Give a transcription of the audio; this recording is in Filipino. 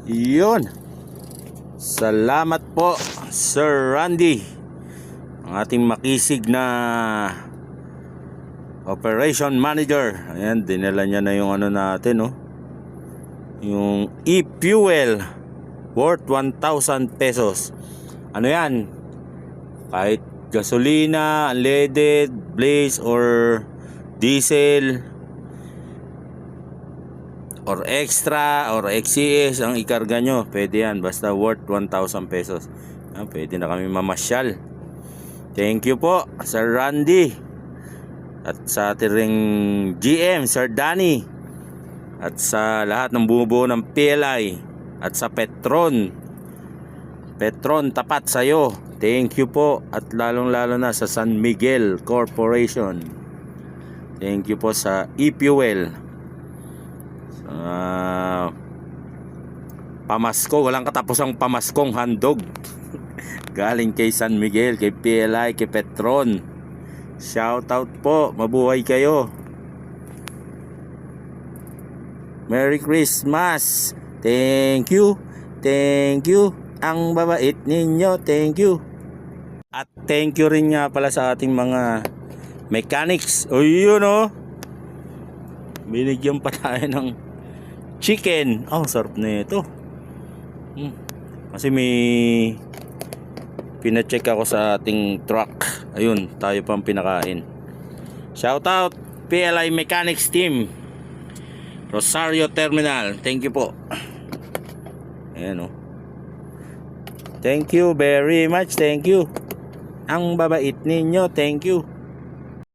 Yun. Salamat po, Sir Randy, ang ating makisig na operation manager. Ayan, dinala niya na yung ano natin, oh. Yung e-fuel worth 1,000 pesos. Ano yan? Kahit gasolina, unleaded, blaze, or diesel, or extra, or XCS ang ikarga nyo, pwede yan. Basta worth 1,000 pesos. Pwede na kami mamasyal. Thank you po, Sir Randy. At sa ating ring GM, Sir Danny. At sa lahat ng bumubuo ng PLI. At sa Petron. Petron, tapat sa'yo. Thank you po. At lalong lalo na sa San Miguel Corporation. Thank you po sa e-fuel. Pamasko, walang katapusang pamaskong handog. Galing kay San Miguel, kay PLI, kay Petron. Shout out po, mabuhay kayo. Merry Christmas. Thank you. Thank you. Ang babait ninyo. Thank you. At thank you rin nga pala sa ating mga mechanics. O yun, oh. Binigyan pa tayo ng chicken. Oh, sarap na ito. Kasi may pina-check ako sa ating truck. Ayun, tayo pang pinakain. Shout out PLI Mechanics Team, Rosario Terminal. Thank you po. Ayan, oh. Thank you very much. Thank you. Ang babait ninyo. Thank you.